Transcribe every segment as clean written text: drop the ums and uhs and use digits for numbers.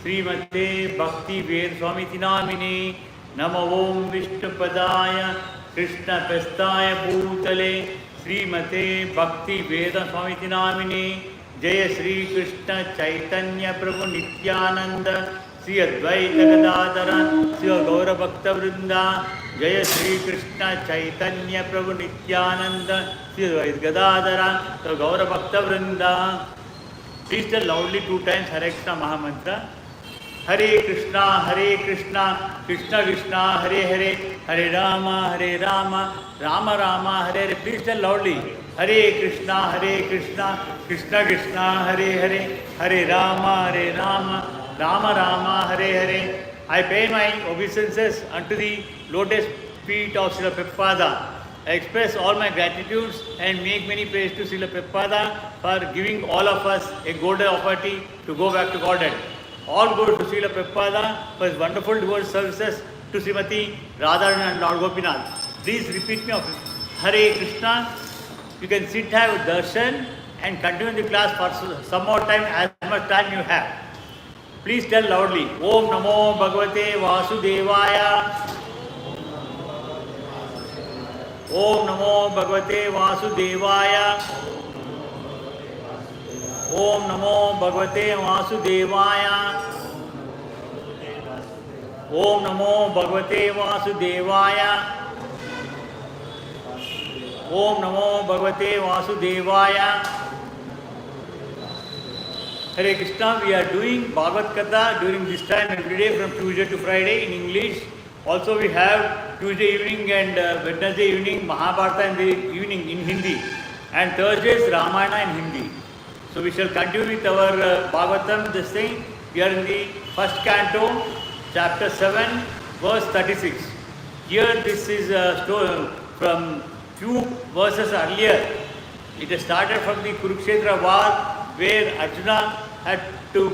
श्रीमते भक्ति वेद स्वामी नामिने नमो ओं विष्णुपदाय कृष्णप्रस्थाय भूतले श्रीमते भक्ति वेद स्वामी नामिने जय श्री कृष्ण चैतन्य प्रभु नित्यानंद श्री अद्वैत गदाधर श्री गौर भक्त वृंदा जय श्री कृष्ण चैतन्य प्रभु नित्यानंद श्री अद्वैत गदाधर श्री गौर भक्त वृंदा. Please tell loudly 2 times Hare Krishna Mahamantra. Hare Krishna, Krishna Krishna, Hare Hare, Hare Rama, Rama Rama, Hare Hare. Please tell loudly. Hare Krishna, Krishna Krishna, Hare Hare, Hare Rama, Rama Rama, Hare Hare. I pay my obeisances unto the lotus feet of Srila Prabhupada. I express all my gratitudes and make many praise to Srila Prabhupada for giving all of us a golden opportunity to go back to Godhead. All glory to Srila Prabhupada for his wonderful devotional services to Srimati Radharani and Lord Gopinath. Please repeat me of Hare Krishna. You can sit, have darshan and continue the class for some more time, as much time you have. Please tell loudly. Om Namo Bhagavate Vasudevaya. Om Namo Bhagavate Vasudevaya. Om Namo Bhagavate Vasudevaya. Om Namo Bhagavate Vasudevaya. Om Namo Bhagavate Vasudevaya. Hare Krishna, we are doing Bhagavath Katha during this time every day from Tuesday to Friday in English. Also we have Tuesday evening and Wednesday evening Mahabharata in the evening in Hindi. And Thursdays Ramayana in Hindi. So we shall continue with our Bhagavatam this thing. We are in the first canto, chapter 7, verse 36. Here this is a story from few verses earlier. It has started from the Kurukshetra war, where Arjuna had to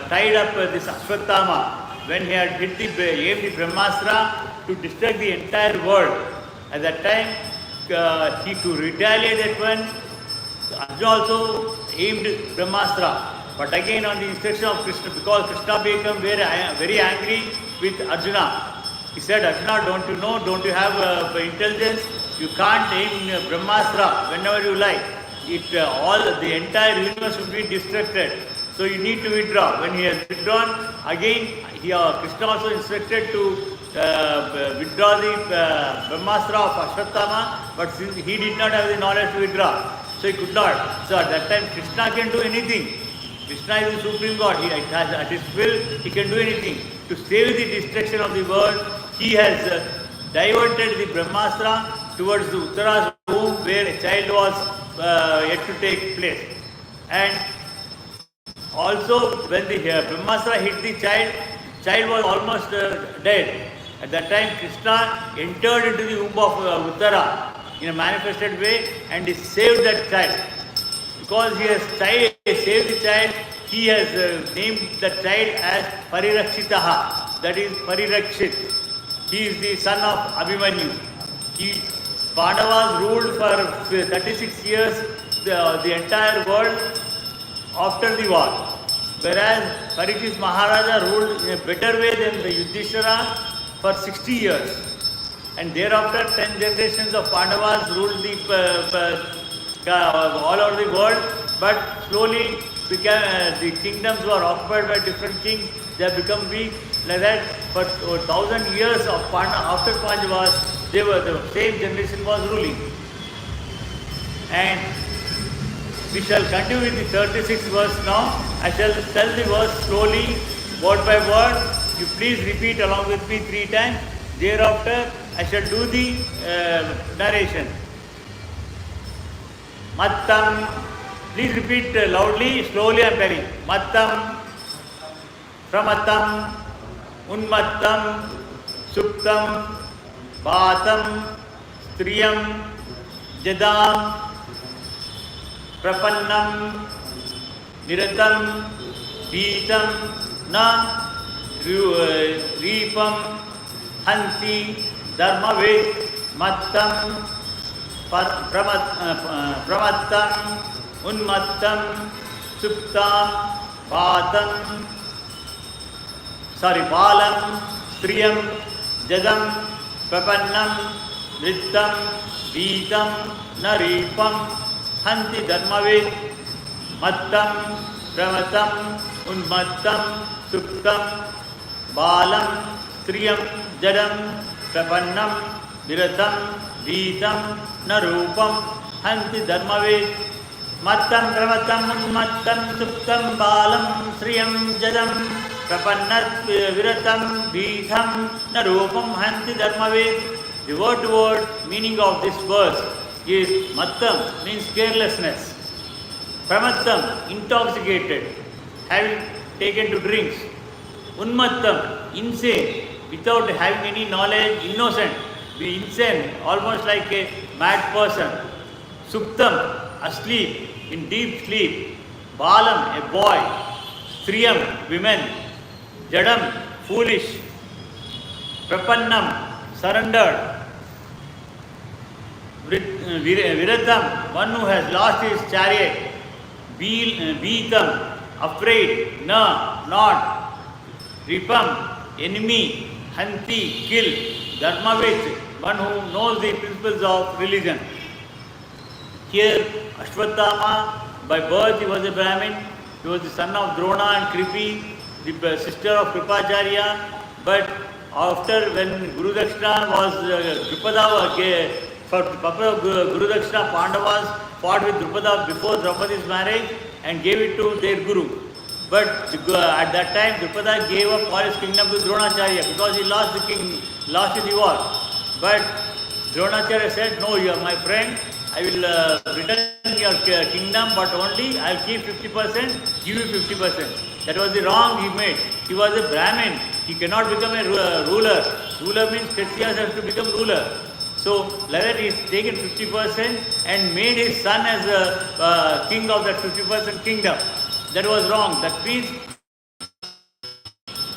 tied up this Ashwatthama when he had hit aimed the Brahmastra to destroy the entire world. At that time, he to retaliate that one, Arjuna also aimed Brahmastra. But again on the instruction of Krishna, because Krishna became very angry with Arjuna. He said, Arjuna, don't you know, don't you have intelligence? You can't aim Brahmastra whenever you like. The entire universe will be destructed. So you need to withdraw. When he has withdrawn, again Krishna also instructed to withdraw the Brahmastra of Ashwatthama, but since he did not have the knowledge to withdraw, so he could not. So at that time Krishna can do anything. Krishna is the Supreme God. At his will, he can do anything. To save the destruction of the world, he has diverted the Brahmastra towards the Uttara's womb, where a child was yet to take place. And also when the Brahmastra hit the child was almost dead. At that time Krishna entered into the womb of Uttara in a manifested way and he saved that child. Because he has saved the child, he has named the child as Parirakshitaha, that is Parirakshit. He is the son of Abhimanyu. Pandavas ruled for 36 years the entire world after the war. Whereas Parikshit Maharaja ruled in a better way than the Yudhishthira for 60 years. And thereafter 10 generations of Pandavas ruled all over the world, but slowly the kingdoms were occupied by different kings. They have become weak. Like that, for 1000 years after Pandavas, the same generation was ruling. And we shall continue with the 36th verse now. I shall tell the verse slowly, word by word. You please repeat along with me 3 times. Thereafter, I shall do the narration. Mattam. Please repeat loudly, slowly I am telling. Mattam, Pramattam, Unmattam, Suptam, Bhatam, Striyam, Jadam, Prapannam, Niratam, Beetam, Na, Reepam, Hanti, Dharmavid, Mattam, Pramattam, Unmattam, Suptam, Bhatam, Balam, Striyam, Jadam, Prapannam, Vrittam, Veetam, Naripam, Hanti Dharmavid, Mattam, Pramatam, Unmattam, Suktam, Balam, Striyam, Jadam, Prapannam, Viratam, Veetam, Narupam, Hanti Dharmavid, Mattam, Pramatam, Unmattam, Suktam, Balam, Striyam, Jadam, Prapannat, Viratam, Veetam, Narupam, Hanti Dharmavid. The word-to-word meaning of this verse is Mattam means carelessness. Pramattam, intoxicated, having taken to drinks. Unmattam, insane, without having any knowledge, innocent, be insane, almost like a mad person. Suktam, asleep, in deep sleep. Balam, a boy. Striyam, women. Jadam, foolish. Prapannam, surrendered. Viratam, one who has lost his chariot. Veetam, afraid. Na, not. Ripam, enemy. Hanti, kill. Dharmavit, one who knows the principles of religion. Here, Ashwatthama, by birth he was a Brahmin. He was the son of Drona and Kripi, the sister of Kripacharya. But after when Guru Dakshina was Drupada, for the purpose of Guru Dakshina, Pandavas fought with Drupada before Draupadi's marriage and gave it to their Guru. But at that time, Drupada gave up all his kingdom to Dronacharya because he lost in the war. But Dronacharya said, no, you are my friend, I will return your kingdom, but only I will keep 50%, give you 50%. That was the wrong he made. He was a Brahmin. He cannot become a ruler. Ruler means Kshatriyas have to become ruler. So, like that he has taken 50% and made his son as a king of that 50% kingdom. That was wrong. That means,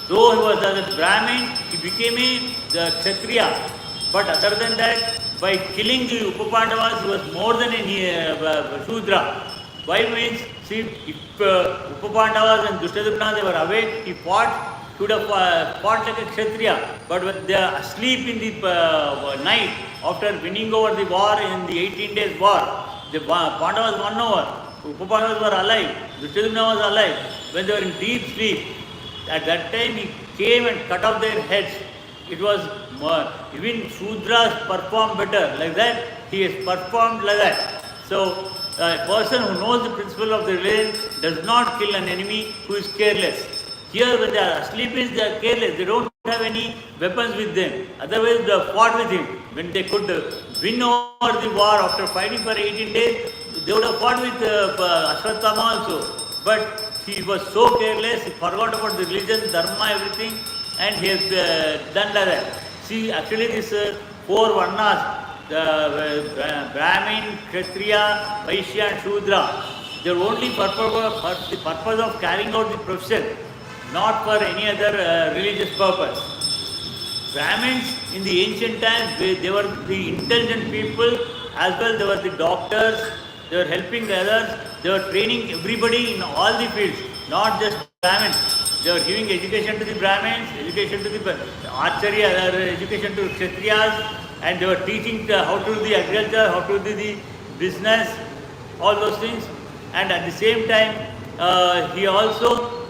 though he was a Brahmin, he became a Kshatriya. But other than that, by killing the Upapandavas, he was more than a Shudra. Why means, see, if Upapandavas and Dushtadumna, they were awake, he fought, he would have fought like a Kshatriya. But when they are asleep in the night, after winning over the war in the 18 days war, the Pandavas won over. Upapandavas were alive, Dushtadumna was alive. When they were in deep sleep, at that time he came and cut off their heads. It was even Shudras perform better. Like that, he has performed like that. So, a person who knows the principle of the religion does not kill an enemy who is careless. Here, when they are asleep, they are careless. They don't have any weapons with them. Otherwise, they have fought with him. When they could win over the war after fighting for 18 days, they would have fought with Ashwatthama also. But he was so careless, he forgot about the religion, dharma, everything, and he has done like that. See, actually, this 4 Varnas, the Brahmin, Kshatriya, Vaishya and Shudra, they are only for the purpose of carrying out the profession, not for any other religious purpose. Brahmins in the ancient times, they were the intelligent people, as well they were the doctors, they were helping the others, they were training everybody in all the fields, not just Brahmins. They were giving education to the Brahmins, education to the Acharya, education to Kshatriyas, and they were teaching how to do the agriculture, how to do the business, all those things. And at the same time, he also,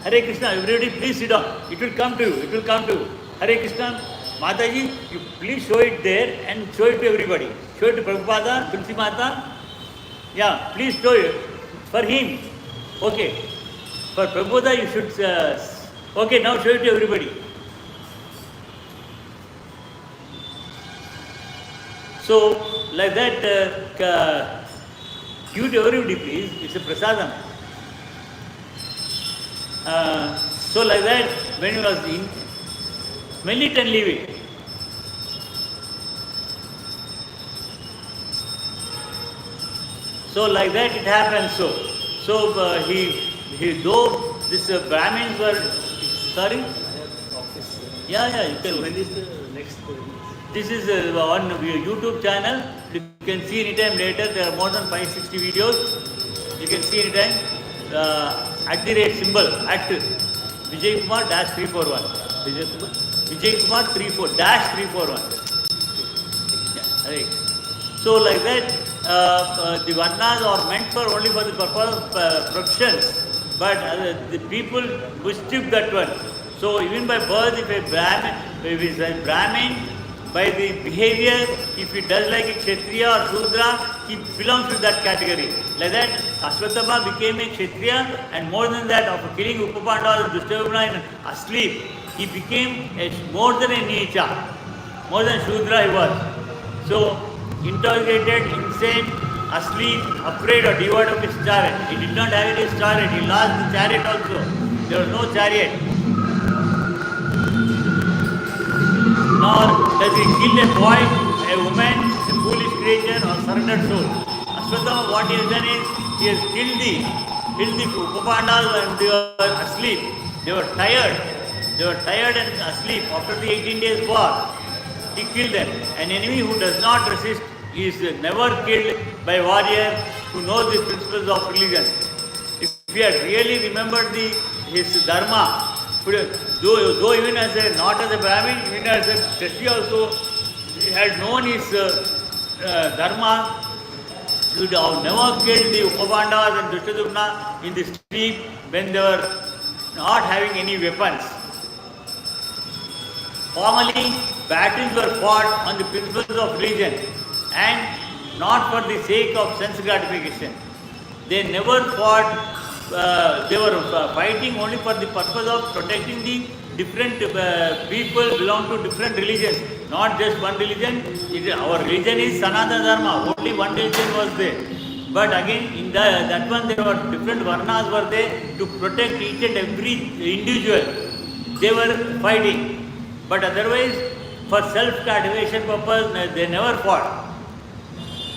Hare Krishna, everybody please sit down. It will come to you, it will come to you. Hare Krishna, Mataji, you please show it there and show it to everybody. Show it to Prabhupada, Tulsi Mata. Yeah, please show it. For him. Okay. For Prabhupada, you should. Okay, now show it to everybody. So, like that, give to everybody, please. It's a prasadam. So, like that, when you was in, smell it and leave it. So, like that, it happens so. Though this Brahmins were, sorry? Yeah, you can. When is the next? This is on YouTube channel. You can see anytime later. There are more than 560 videos. You can see anytime. @ symbol, @ Vijay Kumar dash 341. Vijay Kumar 34 dash 341. Yeah, right. So like that, the Varnas are meant for only for the purpose of profession, but the people mischief that one. So even by birth, if he is a Brahmin, by the behavior, if he does like a Kshatriya or Shudra, he belongs to that category. Like that, Ashwatthama became a Kshatriya, and more than that, after killing Upapandava and Dushtavimna asleep, he became more than a Nicha, more than Shudra he was. So, interrogated, insane, asleep, afraid or devoid of his chariot. He did not have his chariot, he lost the chariot also. There was no chariot. Nor does he kill a boy, a woman, a foolish creature or surrendered soul. Ashwatthama, what he has done is, he has killed the Upapandavas when they were asleep. They were tired and asleep after the 18 days war. He killed them. An enemy who does not resist is never killed by a warrior who knows the principles of religion. If he had really remembered his dharma, though even not as a Brahmin, even as a Kshatriya also, he had known his dharma, he would have never killed the Upapandavas and Dushtadumna in the sleep when they were not having any weapons. Formerly, battles were fought on the principles of religion and not for the sake of sense gratification. They never fought. They were fighting only for the purpose of protecting the different people belong to different religions, not just one religion. Our religion is Sanatana Dharma, only one religion was there. But again, in that one there were different varnas were there to protect each and every individual. They were fighting. But otherwise, for self-gratification purpose, they never fought.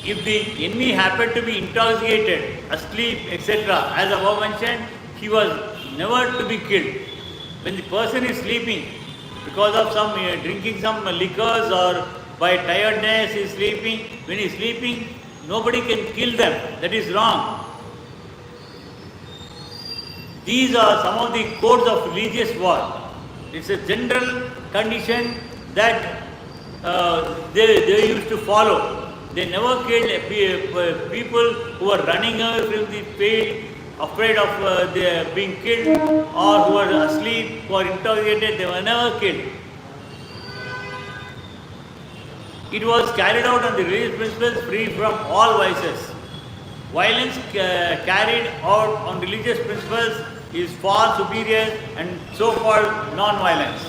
If the enemy happened to be intoxicated, asleep, etc., as above mentioned, he was never to be killed. When the person is sleeping, because of some drinking some liquors or by tiredness is sleeping, when he is sleeping, nobody can kill them. That is wrong. These are some of the codes of religious war. It's a general condition that they used to follow. They never killed people who were running away from the field, afraid of being killed, or who were asleep, who were intoxicated. They were never killed. It was carried out on the religious principles free from all vices. Violence carried out on religious principles is far superior and so-called non-violence.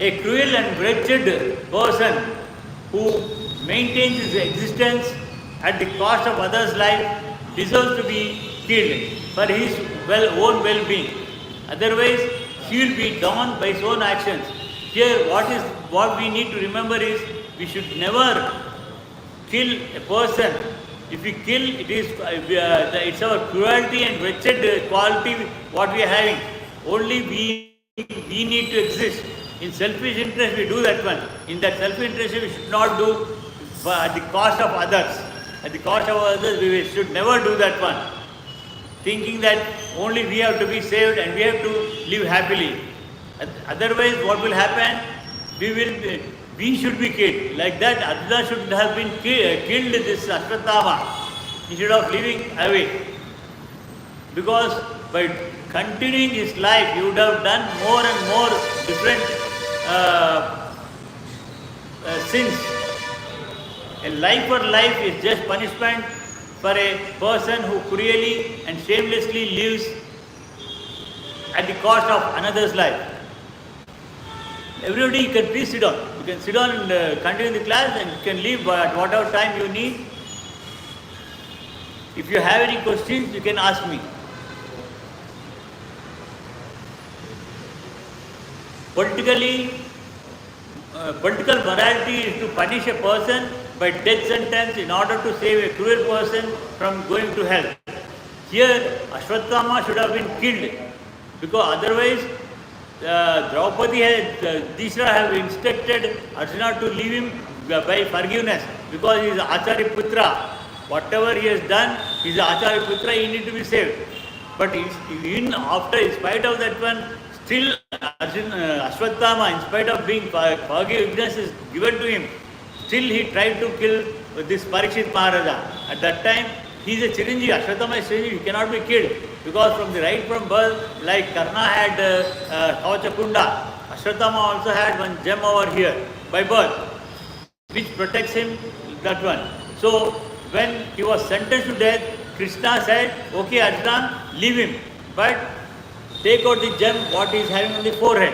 A cruel and wretched person who maintains his existence at the cost of others' life deserves to be killed for his own well-being. Otherwise, he will be downed by his own actions. Here, what we need to remember is we should never kill a person. If we kill, it's our cruelty and wretched quality what we are having. Only we need to exist. In selfish interest, we do that one. In that selfish interest, we should not do at the cost of others. At the cost of others, we should never do that one. Thinking that only we have to be saved and we have to live happily. Otherwise, what will happen? We should be killed. Like that, Arjuna should have been killed this Ashwatthama instead of living away. Because by continuing his life, he would have done more and more different sins. A life for life is just punishment for a person who cruelly and shamelessly lives at the cost of another's life. Everybody, you can please sit down. You can sit down and continue the class, and you can leave at whatever time you need. If you have any questions, you can ask me. Political morality is to punish a person by death sentence in order to save a cruel person from going to hell. Here, Ashwatthama should have been killed, because otherwise Draupadi Dishra have instructed Arjuna to leave him by forgiveness, because he is Acharya Putra. Whatever he has done, he is Acharya Putra, he need to be saved. But even after, in spite of that one, still Ashwatthama, in spite of being forgiveness is given to him, still he tried to kill this Parikshit Maharaja. At that time, he is a Chiranjeevi. Ashwatthama is Chiranjeevi, he cannot be killed. Because from the right from birth, like Karna had Kavachakunda, Ashwatthama also had one gem over here by birth, which protects him, that one. So, when he was sentenced to death, Krishna said, okay Arjuna, leave him, but take out the gem what he is having on the forehead.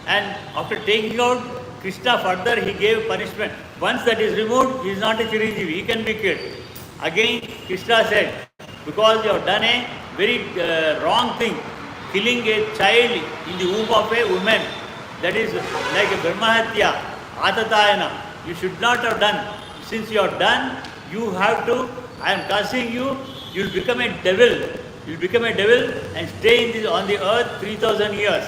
And after taking out, Krishna further he gave punishment. Once that is removed, he is not a Chiranjeevi, he can be killed. Again, Krishna said, because you have done a very wrong thing, killing a child in the womb of a woman, that is like a Brahmahatya, Atatayana, you should not have done. Since you have done, you have to, I am cursing you, you will become a devil. You will become a devil and stay on the earth 3000 years.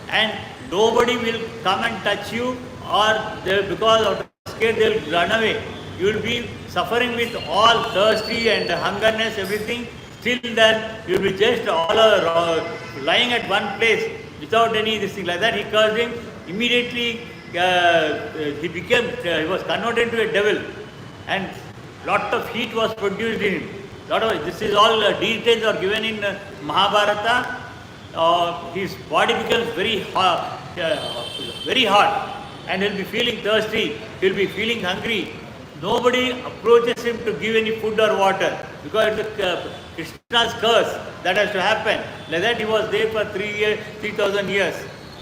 And nobody will come and touch you, or because of scared they will run away. You will be suffering with all thirsty and hungerness, everything. Still then you will be just all lying at one place without any this thing like that. He cursed him. Immediately he was converted into a devil, and lot of heat was produced in him. This is all details are given in Mahabharata. His body becomes very hot, and he'll be feeling thirsty. He'll be feeling hungry. Nobody approaches him to give any food or water because it's Krishna's curse that has to happen. Like that, he was there for 3,000 years.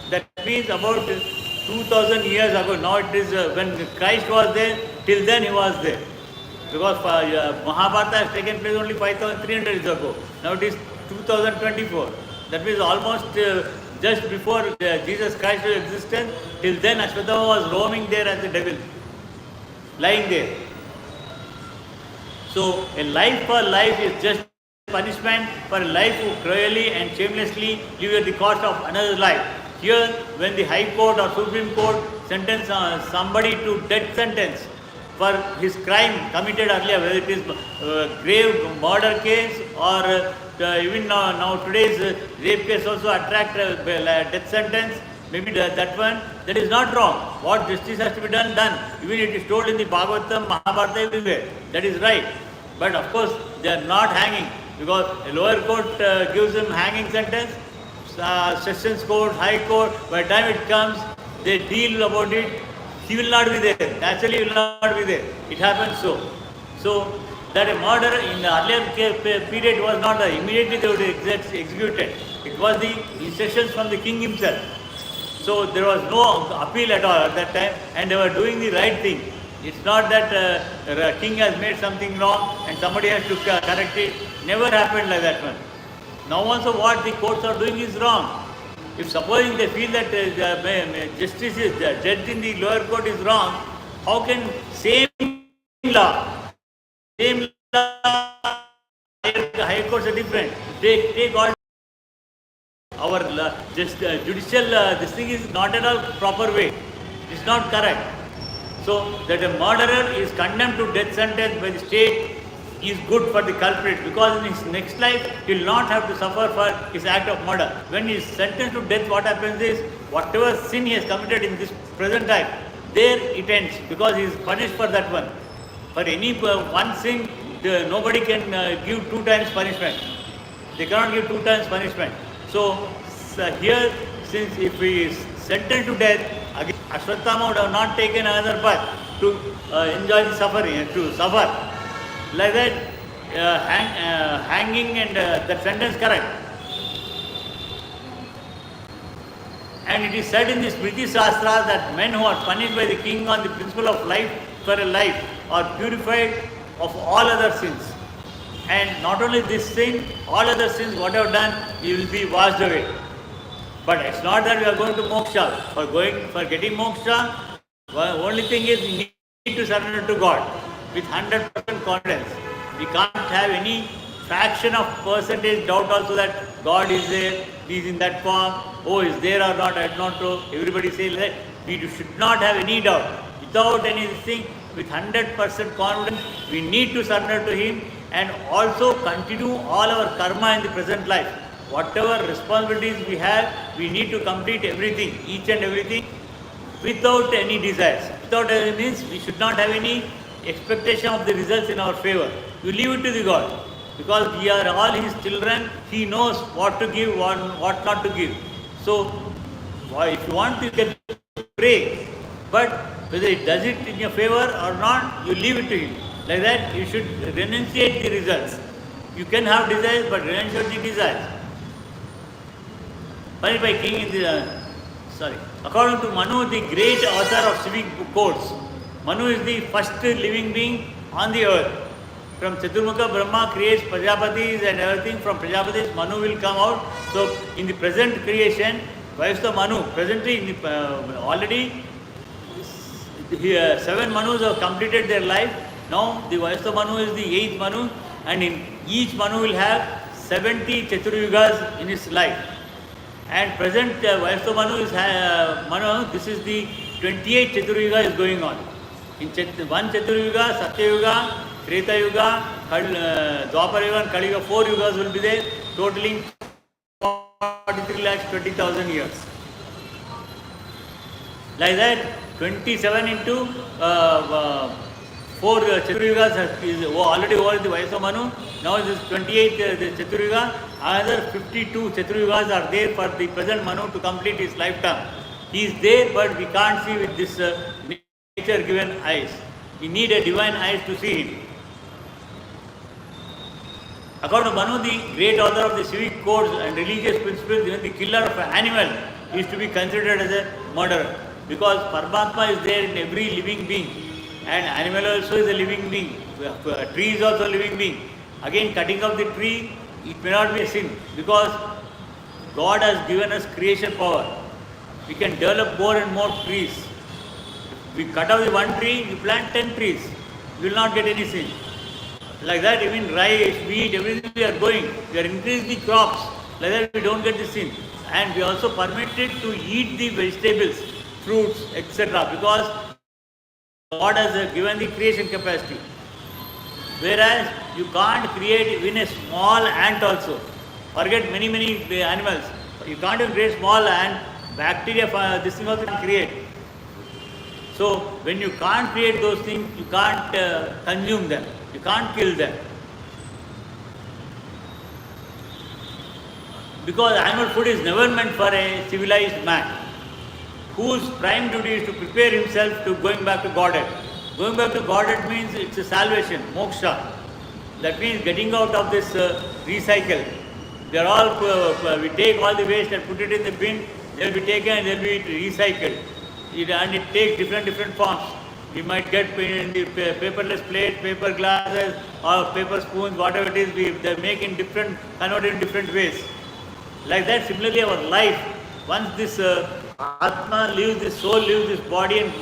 That means about 2,000 years ago. Now it is when Christ was there. Till then he was there. Because Mahabharata has taken place only 5,300 years ago. Now it is 2024. That means almost just before Jesus Christ's existence. Till then Ashwatthama was roaming there as a devil, lying there. So a life for life is just punishment for a life who cruelly and shamelessly live at the cost of another's life. Here, when the High Court or Supreme Court sentence somebody to death sentence for his crime committed earlier, whether it is grave murder case or even now today's rape case also attract death sentence, maybe that one, that is not wrong. What justice has to be done. Even it is told in the Bhagavatam, Mahabharata, everywhere. That is right. But of course, they are not hanging because a lower court gives him hanging sentence, Sessions Court, High Court, by the time it comes, they deal about it. He will not be there. Naturally, he will not be there. It happens so. So, that a murder in the earlier period was not immediately they would execute it. It was the instructions from the king himself. So there was no appeal at all at that time, and they were doing the right thing. It's not that the king has made something wrong and somebody has to correct it. Never happened like that one. Now also what the courts are doing is wrong. If supposing they feel that justice is judged in the lower court is wrong, how can same law, high courts are different. Take all our judicial this thing is not at all proper way. It's not correct. So that a murderer is condemned to death sentence by the state is good for the culprit, because in his next life he will not have to suffer for his act of murder. When he is sentenced to death, what happens is whatever sin he has committed in this present life, there it ends, because he is punished for that one. For any one sin, nobody can give 2 times punishment. They cannot give 2 times punishment. So here, since if he is sentenced to death, again Ashwatthama would have not taken another path to enjoy the suffering, to suffer. Like that, hanging and that sentence correct. And it is said in the Smriti Shastra that men who are punished by the king on the principle of life for a life are purified of all other sins. And not only this sin, all other sins, whatever done, he will be washed away. But it's not that we are going to moksha. For getting moksha, the only thing is we need to surrender to God with 100% confidence. We can't have any fraction of percentage doubt also that God is there, He is in that form, oh, is there or not, I do not know. Everybody says that. We should not have any doubt. Without anything, with 100% confidence, we need to surrender to Him and also continue all our karma in the present life. Whatever responsibilities we have, we need to complete everything, each and everything, without any desires. Without any means, we should not have any expectation of the results in our favor. You leave it to the God. Because we are all His children, He knows what to give, what not to give. So, if you want, you can pray. But whether it does it in your favor or not, you leave it to Him. Like that, you should renunciate the results. You can have desires, but renunciate the desires. By King in the according to Manu, the great author of civic codes, Manu is the first living being on the earth. From Chaturmukha, Brahma creates Prajapatis and everything. From Prajapatis, Manu will come out. So, in the present creation, Vaishnav Manu, presently, in the, already 7 Manus have completed their life. Now, the Vaishnav Manu is the 8th Manu, and in each Manu will have 70 Chaturyugas in his life. And present Vaishnav Manu is this is the 28th Chaturyuga is going on. In one Chaturyuga, Satyayuga, Treta Yuga, Dwapara Yuga and Kali Yuga, 4 yugas will be there, totaling 43,20,000 years. Like that, 27 into 4 Chaturyugas is already over the Vaishnav Manu. Now this 28 Chaturyuga, another 52 Chaturyugas are there for the present Manu to complete his lifetime. He is there, but we can't see with this nature given eyes. We need a divine eyes to see him. According to Manu, the great author of the civic codes and religious principles, even the killer of an animal is to be considered as a murderer. Because Paramatma is there in every living being. And animal also is a living being. A tree is also a living being. Again, cutting off the tree, it may not be a sin. Because God has given us creation power. We can develop more and more trees. If we cut off the one tree, you plant 10 trees. You will not get any sin. Like that, even rice, wheat, everything we are going. We are increasing the crops. Like that, we don't get the sin. And we also permitted to eat the vegetables, fruits, etc. Because God has given the creation capacity. Whereas you can't create even a small ant also. Forget many animals. You can't even create small ant. Bacteria, this thing also can create. So when you can't create those things, you can't consume them. You can't kill them. Because animal food is never meant for a civilized man, whose prime duty is to prepare himself to going back to Godhead. Going back to Godhead means it's a salvation, moksha. That means getting out of this recycle. They are all, we take all the waste and put it in the bin, they will be taken and they will be recycled. And it takes different forms. We might get in the paperless plates, paper glasses, or paper spoons, whatever it is, they make in converted in different ways. Like that, similarly our life, once this Atma leaves, this soul leaves this body and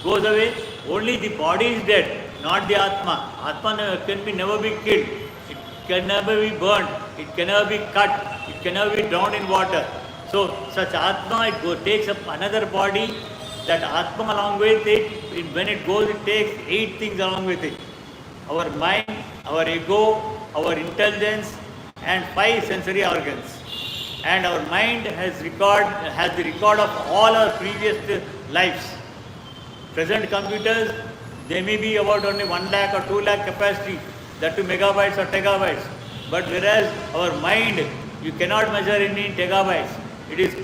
goes away, only the body is dead, not the Atma. Atma can never be killed, it can never be burnt, it can never be cut, it can never be drowned in water. So such Atma, it takes up another body. That Atma along with it, when it goes, it takes 8 things along with it. Our mind, our ego, our intelligence, and 5 sensory organs. And our mind has the record of all our previous lives. Present computers, they may be about only 1 lakh or 2 lakh capacity, that to megabytes or tegabytes. But whereas our mind, you cannot measure in tegabytes. It is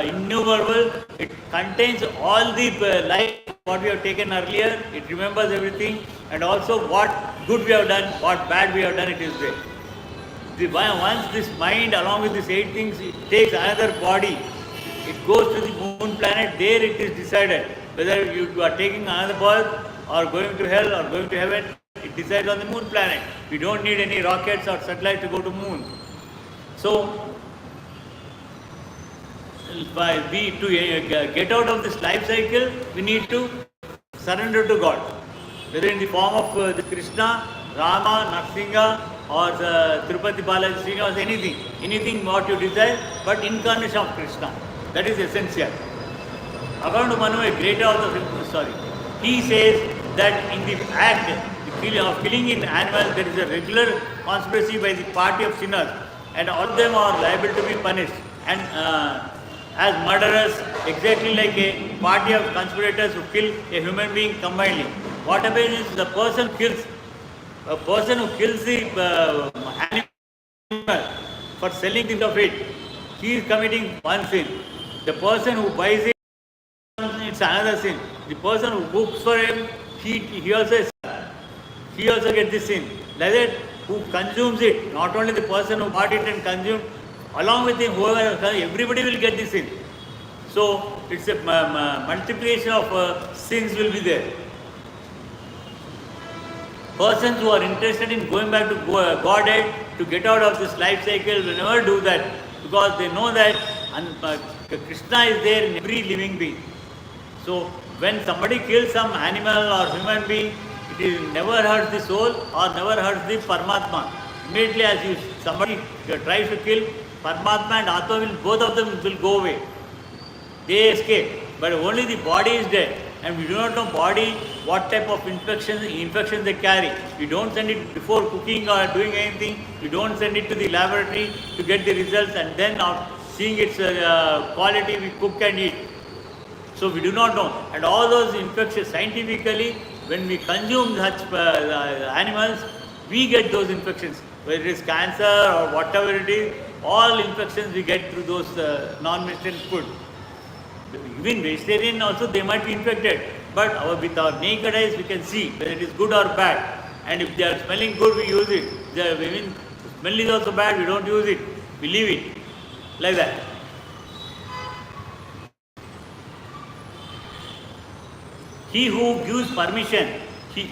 innumerable. It contains all the life what we have taken earlier. It remembers everything, and also what good we have done, what bad we have done. It is there. Once this mind, along with these 8 things, it takes another body. It goes to the moon planet. There it is decided whether you are taking another birth or going to hell or going to heaven. It decides on the moon planet. We don't need any rockets or satellites to go to moon. So, to get out of this life cycle, we need to surrender to God. Whether in the form of the Krishna, Rama, Narsingha, or Tirupati Balaji, Srinivas, anything what you desire, but incarnation of Krishna. That is essential. According to Manu, a greater author, he says that in the act, the killing in animals, there is a regular conspiracy by the party of sinners, and all of them are liable to be punished. And as murderers, exactly like a party of conspirators who kill a human being combinedly. What happens is the person who kills the animal for selling it of it, he is committing one sin. The person who buys it, it's another sin. The person who cooks for him, he also gets this sin. Like that, who consumes it, not only the person who bought it and consumed, along with him, whoever, everybody will get this sin. So it's a multiplication of sins will be there. Persons who are interested in going back to Godhead, to get out of this life cycle, will never do that, because they know that Krishna is there in every living being. So when somebody kills some animal or human being, it never hurts the soul or never hurts the Paramatma. Immediately as somebody tries to kill, Paramatma and Atma, both of them will go away. They escape, but only the body is dead. And we do not know body, what type of infections they carry. We don't send it before cooking or doing anything. We don't send it to the laboratory to get the results, and then seeing its quality, we cook and eat. So we do not know. And all those infections, scientifically, when we consume such animals, we get those infections. Whether it is cancer or whatever it is, all infections we get through those non-vegetarian food. Even vegetarian also, they might be infected. But with our naked eyes, we can see whether it is good or bad. And if they are smelling good, we use it. If they are, even smell is also bad, we don't use it. We leave it. Like that. He who gives permission,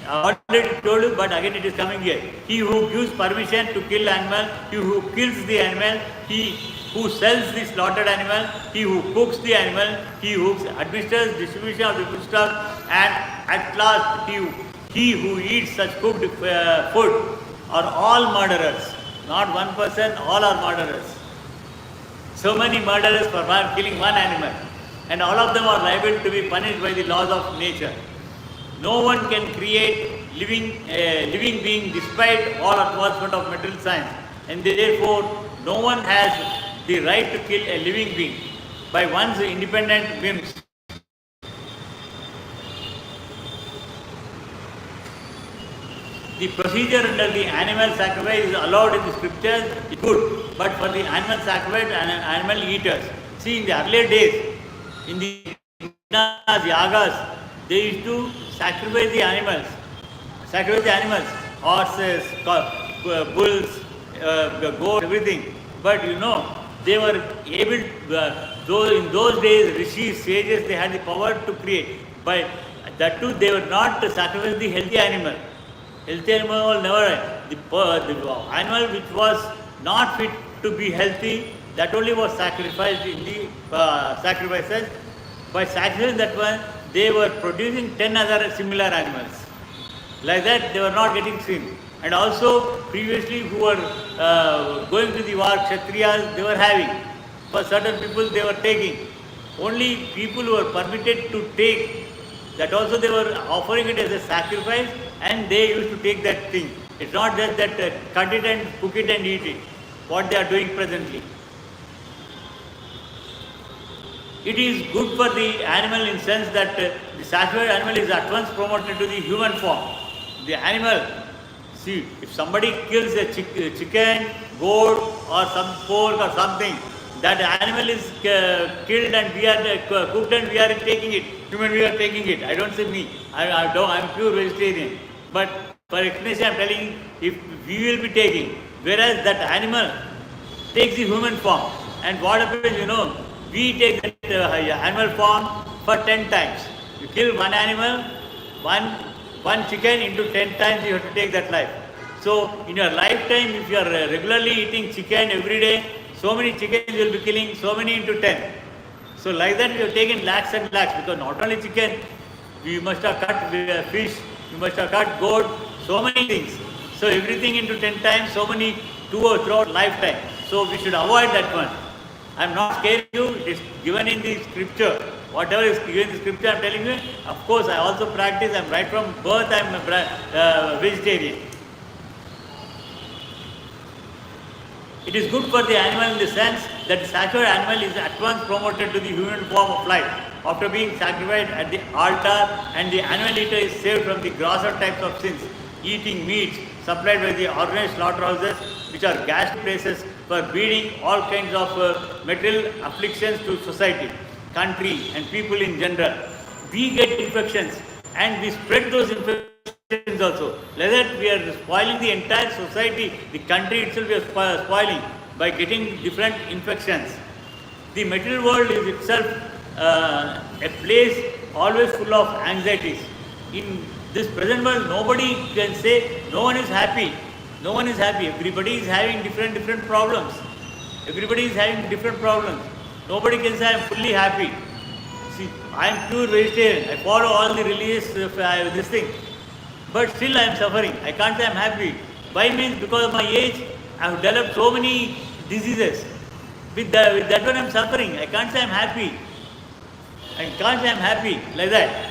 I already told you, but again it is coming here. He who gives permission to kill animal, he who kills the animal, he who sells the slaughtered animal, he who cooks the animal, he who administers distribution of the foodstuff, and at last he who eats such cooked food are all murderers. Not one person, all are murderers. So many murderers for killing one animal, and all of them are liable to be punished by the laws of nature. No one can create living being despite all advancement of material science, and therefore no one has the right to kill a living being by one's independent whims. The procedure under the animal sacrifice is allowed in the scriptures, is good, but for the animal sacrifice and animal eaters. See, in the earlier days, in the yagas, they used to sacrifice the animals, horses, bulls, goats, everything. But they were able, in those days, rishis, sages, they had the power to create. But that too, they were not sacrificing the healthy animal. Healthy animal never. The animal which was not fit to be healthy, that only was sacrificed in the sacrifices. By sacrificing that one, they were producing 10 other similar animals. Like that, they were not getting sin. And also, previously who were going to the war, Kshatriyas, they were having. For certain people, they were taking. Only people who were permitted to take, that also they were offering it as a sacrifice, and they used to take that thing. It's not just that cut it and cook it and eat it, what they are doing presently. It is good for the animal in sense that the sacrificed animal is at once promoted to the human form. The animal, see, if somebody kills a chicken, goat or some pork or something, that animal is killed and we are cooked and we are taking it. Human we are taking it. I don't say me. I'm pure vegetarian. But for explanation I am telling you, if we will be taking, whereas that animal takes the human form. And what happens, we take that animal form for 10 times. You kill one animal, one chicken, into 10 times you have to take that life. So in your lifetime, if you are regularly eating chicken every day, so many chickens you will be killing, so many into 10. So like that we have taken lakhs and lakhs, because not only chicken, we must have cut fish, we must have cut goat, so many things. So everything into 10 times, so many throughout lifetime. So we should avoid that one. I am not scaring you, it is given in the scripture. Whatever is given in the scripture, I am telling you, of course, I also practice. I am right from birth, I am a vegetarian. It is good for the animal in the sense that the sacrificed animal is at once promoted to the human form of life after being sacrificed at the altar, and the animal eater is saved from the grosser types of sins, eating meats supplied by the organized slaughterhouses, which are gas places for breeding all kinds of material afflictions to society, country and people in general. We get infections and we spread those infections also. Like that we are spoiling the entire society, the country itself we are spoiling by getting different infections. The material world is itself a place always full of anxieties. In this present world, nobody can say no one is happy. No one is happy. Everybody is having different problems. Everybody is having different problems. Nobody can say I am fully happy. See, I am pure vegetarian. I follow all the religious this thing. But still I am suffering. I can't say I am happy. Why means because of my age, I have developed so many diseases. With that one I am suffering. I can't say I am happy. I can't say I am happy like that.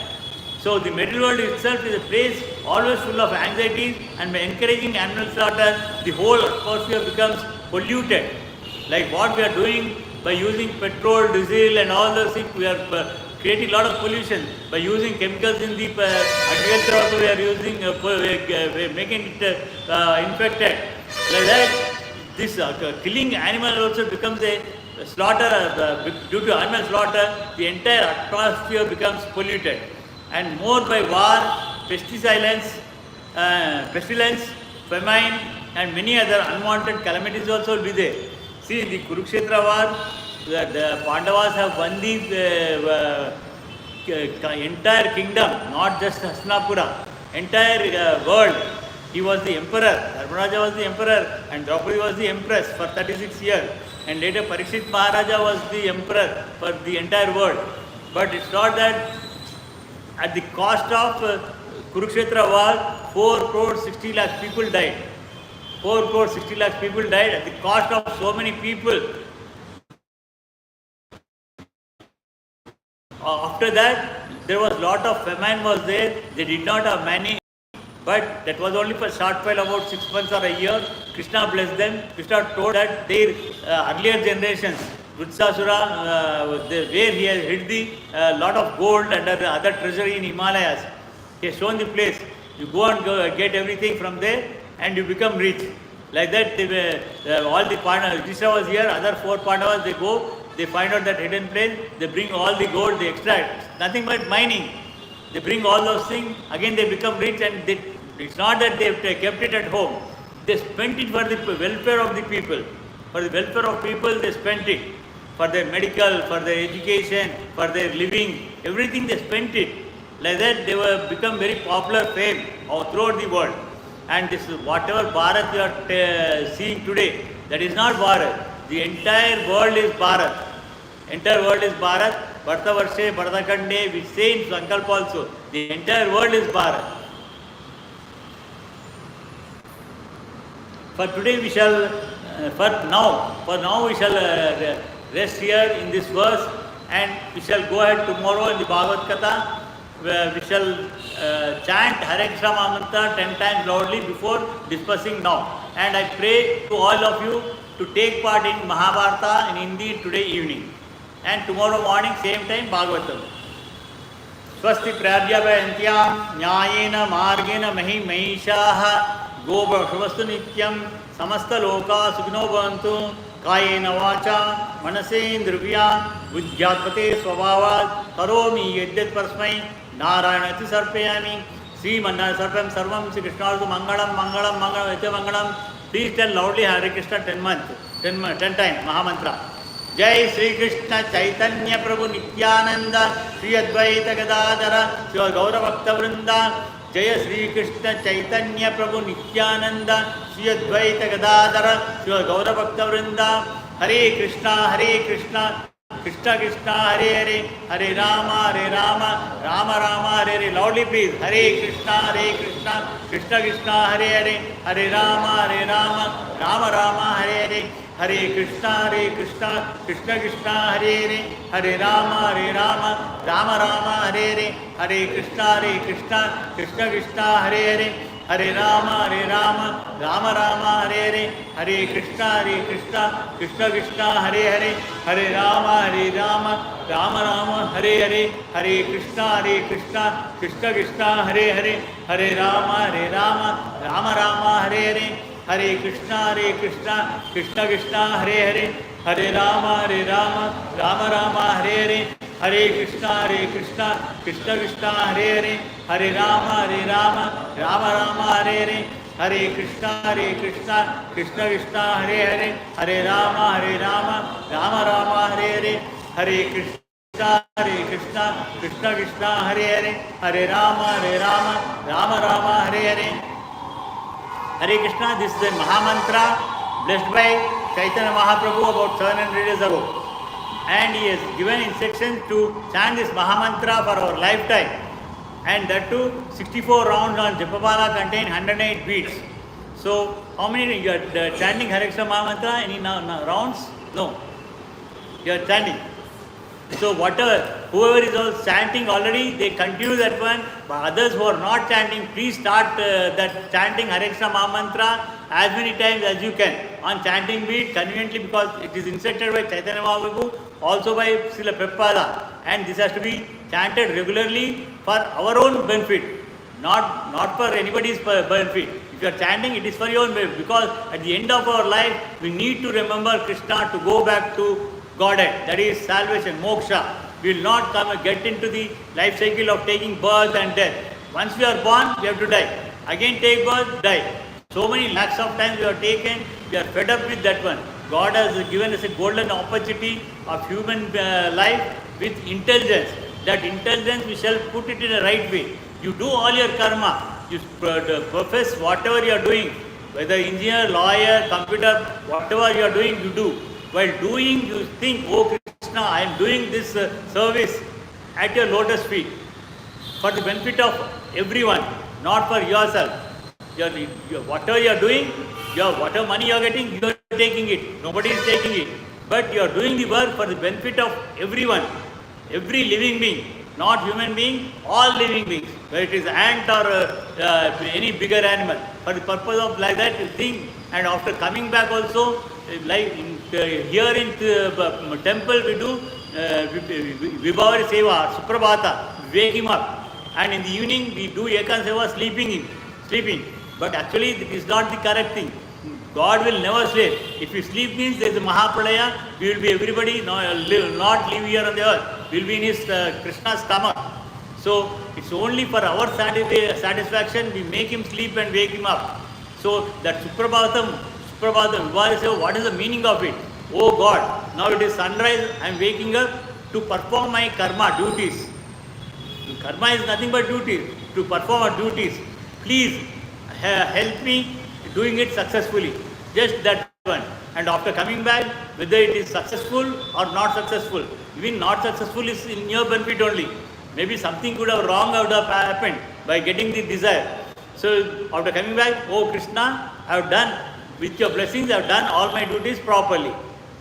So the material world itself is a place always full of anxieties, and by encouraging animal slaughter, the whole atmosphere becomes polluted. Like what we are doing by using petrol, diesel and all those things, we are creating a lot of pollution. By using chemicals in the agriculture also we are using, making it infected. Like that, this killing animal also becomes a slaughter, due to animal slaughter, the entire atmosphere becomes polluted. And more by war, pestilence, famine and many other unwanted calamities also will be there. See, in the Kurukshetra war, the Pandavas have won the entire kingdom, not just Hastinapura, entire world. He was the emperor, Ramanujadasa was the emperor and Draupadi was the empress for 36 years. And later Parikshit Maharaja was the emperor for the entire world. But it's not that at the cost of Kurukshetra war, 4 crore 60 lakh people died. 4 crore 60 lakh people died at the cost of so many people. After that, there was lot of famine was there. They did not have money, but that was only for a short while, about 6 months or a year. Krishna blessed them. Krishna told that their earlier generations, Vitsasura, where he has hid the lot of gold under the other treasury in Himalayas. He has shown the place. You go and get everything from there and you become rich. Like that, all the Pandavas, Yudhishthira was here, other 4 Pandavas, they go, they find out that hidden place, they bring all the gold, they extract. Nothing but mining. They bring all those things, again they become rich, and it's not that they have kept it at home. They spent it for the welfare of the people. For the welfare of people, they spent it. For their medical, for their education, for their living, everything they spent it. Like that, they were become very popular, fame throughout the world. And this is whatever Bharat you are seeing today, that is not Bharat. The entire world is Bharat. Entire world is Bharat. Bharta Varshe, Bharta Kande, we say in Sankalpa also, the entire world is Bharat. For today we shall, for now we shall rest here in this verse, and we shall go ahead tomorrow in the Bhagavath Katha. We shall chant Hare Krishna Mantra 10 times loudly before dispersing now. And I pray to all of you to take part in Mahabharata in Hindi today evening. And tomorrow morning, same time, Bhagavatam. Swasti Pradyabhayantyam Nyayena Margena Mahi Mahishaha Gobhavastu Nityam Samasta Loka Sukhino Bhavantu Kayena Vacha Manasendrivya Buddhyatpate Swabhavat Karomi Yedyat Parasmai Narayanati Sarpayami Sri Manna Sarpam Sarvam Sri Krishna Mangalam Mangalam Mangalam Vete Mangalam. Please tell loudly Hare Krishna 10 times Mahamantra. Jai Sri Krishna Chaitanya Prabhu Nityananda Sri Advaita Gadadhara Sri Gaura Bhakta Vrinda. Jai Sri Krishna Chaitanya Prabhu Nityananda Sri Advaita Gadadhara Sri Gaura Bhakta Vrinda. Hare Krishna Krishna Krishna Hare Hare Hare Rama Rama Rama Hare Hare. Loudly please. Hare Krishna Krishna Krishna Hare Hare Hare Rama Rama Rama Hare Hare Hare Krishna, Krishna Krishna, Hare Rama, Rama Rama, Hare Hare Krishna, Krishna Krishna, Hare Rama, Rama Rama, Hare Krishna, Krishna Krishna, Hare Rama, Rama Rama, Hare Krishna, Krishna Krishna, Hare Rama, Rama Rama, Hare Krishna, Krishna Krishna, Hare Rama, Rama Rama, Hare Krishna, Krishna Krishna, Hare Rama, Rama Rama, Hare Krishna, Krishna Krishna, Hare Rama, Rama Rama, Hare Krishna, Krishna Krishna, Hare Rama, Rama Rama, Hare Krishna. This is a Mahamantra blessed by Chaitanya Mahaprabhu about 700 years ago. And he has given instructions to chant this Mahamantra for our lifetime. And that too, 64 rounds on Japamala contain 108 beats. So, how many you are chanting Hare Krishna Mahamantra? Any rounds? No. You are chanting. So whoever is all chanting already, they continue that one. But others who are not chanting, please start that chanting Hare Krishna Mahamantra as many times as you can on chanting beat conveniently, because it is instructed by Chaitanya Mahaprabhu, also by Srila Prabhupada, and this has to be chanted regularly for our own benefit, not for anybody's benefit. If you are chanting, it is for your own benefit, because at the end of our life, we need to remember Krishna to go back to Godhead, that is salvation, moksha. We will not come and get into the life cycle of taking birth and death. Once we are born, we have to die. Again take birth, die. So many lakhs of times we have taken, we are fed up with that one. God has given us a golden opportunity of human life with intelligence. That intelligence we shall put it in the right way. You do all your karma, you profess whatever you are doing, whether engineer, lawyer, computer, whatever you are doing, you do. While doing, you think, oh Krishna, I am doing this service at your lotus feet for the benefit of everyone, not for yourself. Whatever you are doing, whatever money you are getting, you are taking it. Nobody is taking it. But you are doing the work for the benefit of everyone, every living being, not human being, all living beings, whether it is ant or any bigger animal. For the purpose of like that, you think, and after coming back also, like here in the temple we do Vibhavari Seva, Suprabhata, wake him up. And in the evening we do Ekan Seva, sleeping. But actually it is not the correct thing. God will never sleep. If you sleep means there is a Mahapralaya, we will be everybody, not live here on the earth. We will be in his Krishna's stomach. So it's only for our satisfaction we make him sleep and wake him up. So that Suprabhatam, what is the meaning of it? Oh God, now it is sunrise, I am waking up to perform my karma duties. Karma is nothing but duties, to perform our duties. Please help me doing it successfully. Just that one. And after coming back, whether it is successful or not successful, even not successful is in your benefit only. Maybe something could have wrong would have happened by getting the desire. So after coming back, oh Krishna, I have done, with your blessings, I have done all my duties properly.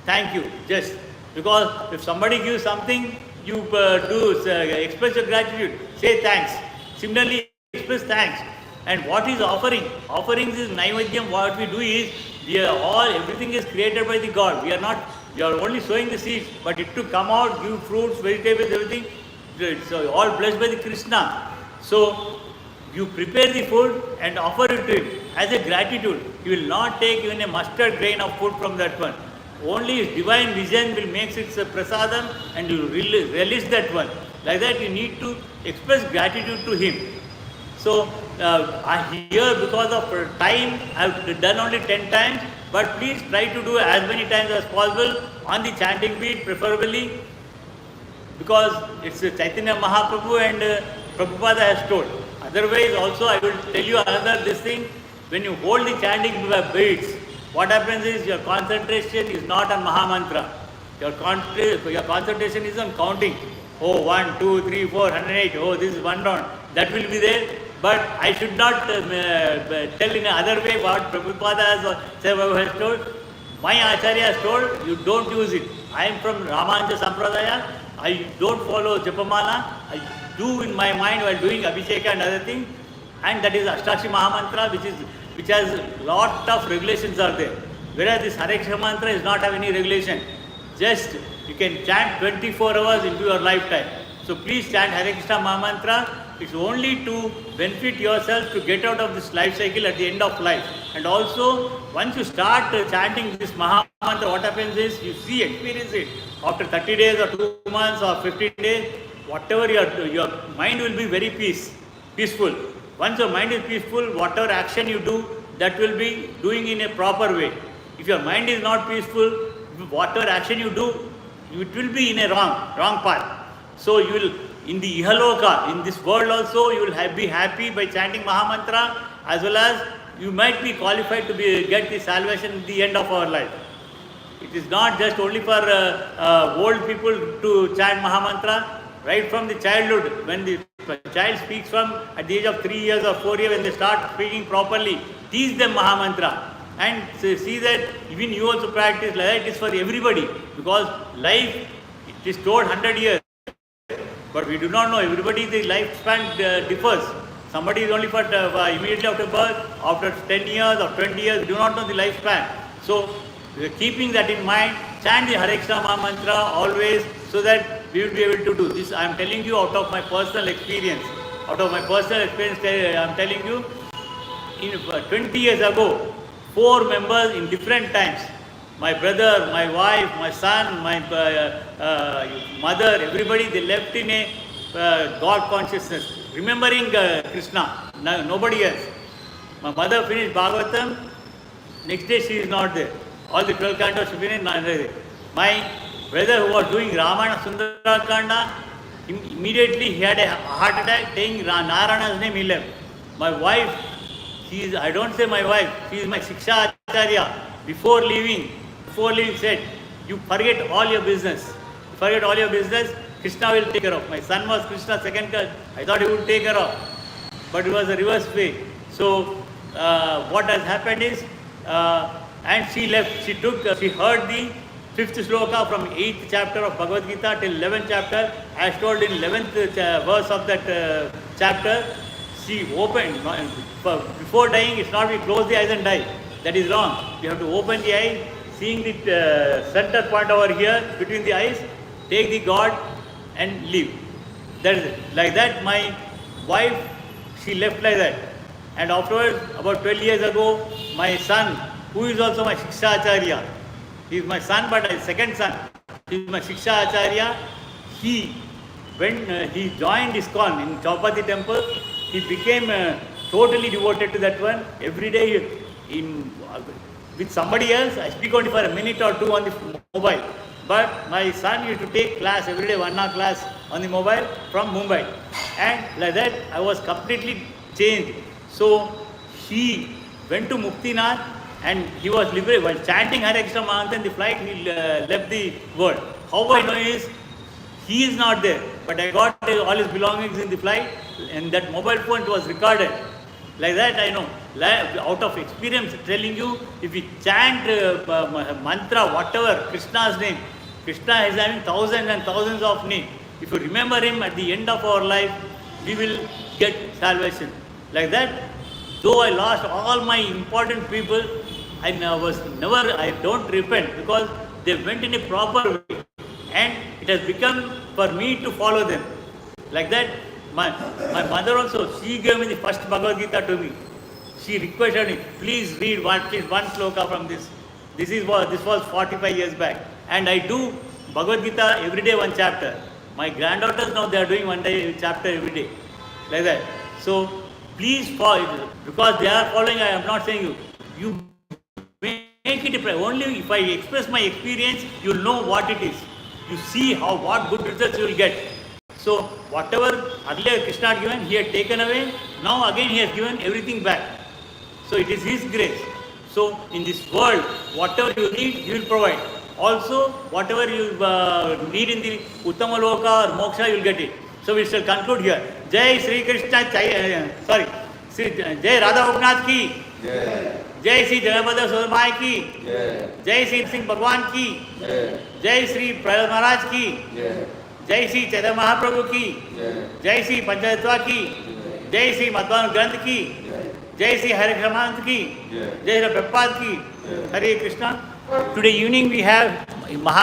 Thank you. Just because if somebody gives something, you express your gratitude. Say thanks. Similarly, express thanks. And what is offering? Offerings is naivadyam. What we do is, everything is created by the God. We are only sowing the seeds, but it to come out, give fruits, vegetables, everything. It's all blessed by the Krishna. So you prepare the food and offer it to him as a gratitude. You will not take even a mustard grain of food from that one. Only his divine vision will make it prasadam, and you will relish that one. Like that, you need to express gratitude to him. So here, because of time, I have done only 10 times, but please try to do as many times as possible on the chanting beat, preferably, because it's Chaitanya Mahaprabhu and Prabhupada has told. Otherwise, also I will tell you another this thing. When you hold the chanting beats, what happens is your concentration is not on Mahamantra. Your concentration is on counting. Oh, 1, 2, 3, 4, 108. Oh, this is one round. That will be there. But I should not tell in another way what Prabhupada has told. My Acharya has told, you don't use it. I am from Ramanujadasa Sampradaya. I don't follow Japamala. I do in my mind while doing Abhisheka and other things. And that is Ashtakshi Mahamantra, which has lot of regulations are there. Whereas this Hare Krishna mantra is not have any regulation. Just you can chant 24 hours into your lifetime. So please chant Hare Krishna Mahamantra. It's only to benefit yourself to get out of this life cycle at the end of life. And also, once you start chanting this Mahamantra, what happens is, you see, experience it. After 30 days or 2 months or 15 days, whatever your mind will be very peaceful. Once your mind is peaceful, whatever action you do, that will be doing in a proper way. If your mind is not peaceful, whatever action you do, it will be in a wrong path. So you will, in the Ihaloka, in this world also, you will be happy by chanting Mahamantra, as well as you might be qualified to get the salvation at the end of our life. It is not just only for old people to chant Mahamantra. Right from the childhood, when the child speaks from at the age of 3 years or 4 years, when they start speaking properly, teach them Mahamantra. And see that even you also practice like that. It is for everybody, because life, it is told 100 years. But we do not know, everybody, the lifespan differs. Somebody is only for immediately after birth, after 10 years or 20 years, we do not know the lifespan. So, keeping that in mind, chant the Hare Krishna Mahamantra always, so that we will be able to do this. I am telling you out of my personal experience. I am telling you, in 20 years ago, 4 members in different times, my brother, my wife, my son, my mother, everybody, they left in a God consciousness, remembering Krishna, nobody else. My mother finished Bhagavatam, next day she is not there. All the 12 cantos she finished, not there. My brother who was doing Ramayana Sundarakanda, immediately he had a heart attack, saying Narayana's name, he left. My wife, I don't say my wife, she is my Shiksha Acharya. Before leaving said, you forget all your business. Krishna will take care of. My son was Krishna's second cousin. I thought he would take care of. But it was a reverse way. So, what has happened is, and she left, she heard the 5th sloka from 8th chapter of Bhagavad Gita till 11th chapter, as told in 11th verse of that chapter. She opened, before dying, it's not we close the eyes and die. That is wrong. You have to open the eyes, seeing the center point over here between the eyes, take the God and leave. That is it. Like that, my wife, she left like that. And afterwards, about 12 years ago, my son, who is also my Shiksha Acharya, he is my son, but my second son, he is my Shiksha Acharya. When he joined ISKCON in Chaupati temple, he became totally devoted to that one. Every day, with somebody else, I speak only for a minute or 2 on the mobile. But my son used to take class every day, 1 hour class on the mobile from Mumbai. And like that, I was completely changed. So he went to Muktinath and he was liberated. While chanting Hare Krishna Mahamantra in the flight, he left the world. How I know is, he is not there. But I got all his belongings in the flight, and that mobile phone was recorded. Like that, I know. Out of experience, telling you, if we chant mantra, whatever, Krishna's name, Krishna is having thousands and thousands of names. If you remember him at the end of our life, we will get salvation. Like that, though I lost all my important people, I don't repent, because they went in a proper way. And it has become for me to follow them. Like that, my mother also, she gave me the first Bhagavad Gita to me. She requested me, please read one sloka from this. This was 45 years back. And I do Bhagavad Gita every day 1 chapter. My granddaughters now, they are doing 1 chapter every day. Like that. So, please follow, because they are following, I am not saying you make it only if I express my experience, you will know what it is. You see what good results you will get. So, whatever earlier Krishna had given, he had taken away. Now again he has given everything back. So, it is his grace. So, in this world, whatever you need, he will provide. Also, whatever you need in the Uttama Loka or Moksha, you will get it. So, we shall conclude here. Jai Sri Krishna, Jai Radha Bhagnath ki. Jai. जय श्री जगन्नाथ सोमाय की, जय श्री सिंह भगवान की, जय श्री प्रहलाद महाराज की, जय श्री चैतन्य महाप्रभु की, जय श्री पंचतत्वा की, जय श्री मध्वान ग्रंथ की, जय श्री हरे कृष्णानंद की, जय श्री प्रभुपाद की. Hare Krishna. Today evening we have Maha